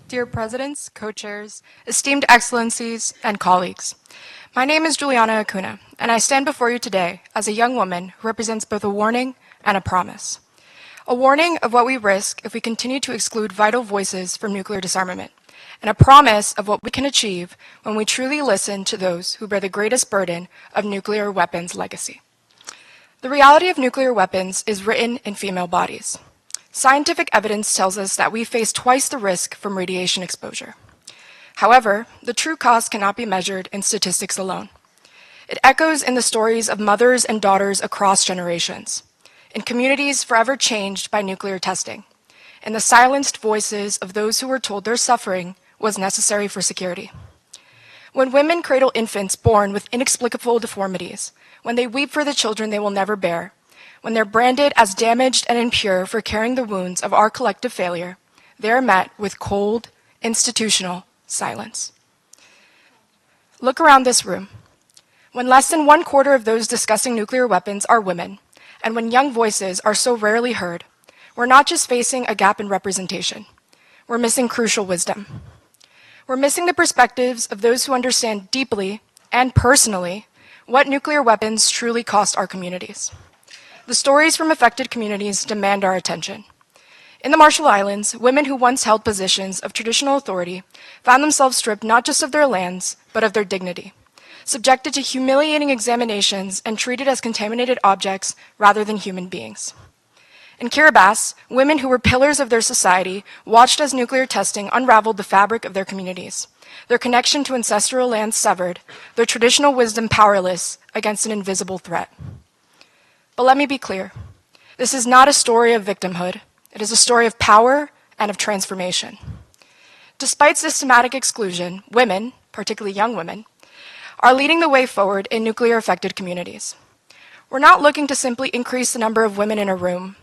dear presidents, co-chairs, esteemed excellencies, and colleagues. My name is Yulianna Acuña, and I stand before you today as a young woman who represents both a warning and a promise. A warning of what we risk if we continue to exclude vital voices from nuclear disarmament, and a promise of what we can achieve when we truly listen to those who bear the greatest burden of nuclear weapons legacy. The reality of nuclear weapons is written in female bodies. Scientific evidence tells us that we face twice the risk from radiation exposure. However, the true cost cannot be measured in statistics alone. It echoes in the stories of mothers and daughters across generations, in communities forever changed by nuclear testing, in the silenced voices of those who were told their suffering was necessary for security. When women cradle infants born with inexplicable deformities, when they weep for the children they will never bear, when they're branded as damaged and impure for carrying the wounds of our collective failure, they are met with cold, institutional silence. Look around this room. When less than 1/4 of those discussing nuclear weapons are women, and when young voices are so rarely heard, we're not just facing a gap in representation. We're missing crucial wisdom. We're missing the perspectives of those who understand deeply and personally what nuclear weapons truly cost our communities. The stories from affected communities demand our attention. In the Marshall Islands, women who once held positions of traditional authority found themselves stripped not just of their lands, but of their dignity, subjected to humiliating examinations and treated as contaminated objects rather than human beings. In Kiribati, women who were pillars of their society watched as nuclear testing unraveled the fabric of their communities, their connection to ancestral lands severed, their traditional wisdom powerless against an invisible threat. But let me be clear, this is not a story of victimhood. It is a story of power and of transformation. Despite systematic exclusion, women, particularly young women, are leading the way forward in nuclear-affected communities. We're not looking to simply increase the number of women in a room.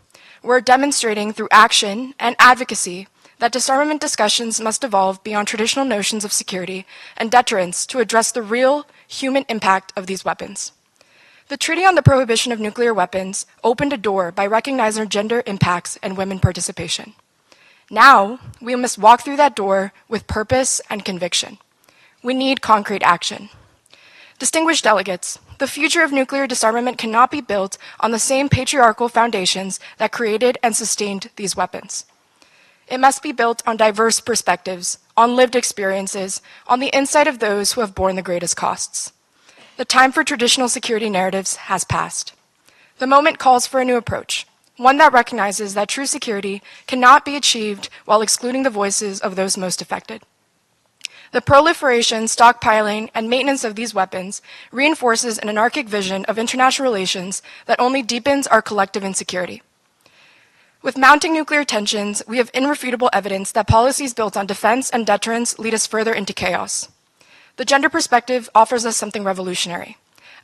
We're demonstrating through action and advocacy that disarmament discussions must evolve beyond traditional notions of security and deterrence to address the real human impact of these weapons. The Treaty on the Prohibition of Nuclear Weapons opened a door by recognizing gender impacts and women participation. Now, we must walk through that door with purpose and conviction. We need concrete action. Distinguished delegates, the future of nuclear disarmament cannot be built on the same patriarchal foundations that created and sustained these weapons. It must be built on diverse perspectives, on lived experiences, on the insight of those who have borne the greatest costs. The time for traditional security narratives has passed. The moment calls for a new approach, one that recognizes that true security cannot be achieved while excluding the voices of those most affected. The proliferation, stockpiling, and maintenance of these weapons reinforces an anarchic vision of international relations that only deepens our collective insecurity. With mounting nuclear tensions, we have irrefutable evidence that policies built on defense and deterrence lead us further into chaos. The gender perspective offers us something revolutionary,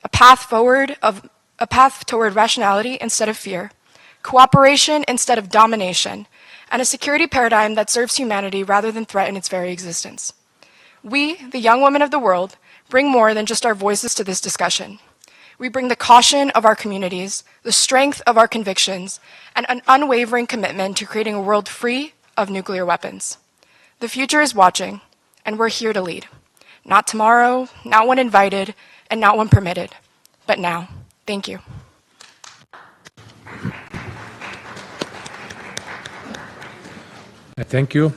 a path toward rationality instead of fear, cooperation instead of domination, and a security paradigm that serves humanity rather than threaten its very existence. We, the young women of the world, bring more than just our voices to this discussion. We bring the caution of our communities, the strength of our convictions, and an unwavering commitment to creating a world free of nuclear weapons. The future is watching, and we're here to lead. Not tomorrow, not when invited, and not when permitted, but now. Thank you. Thank you.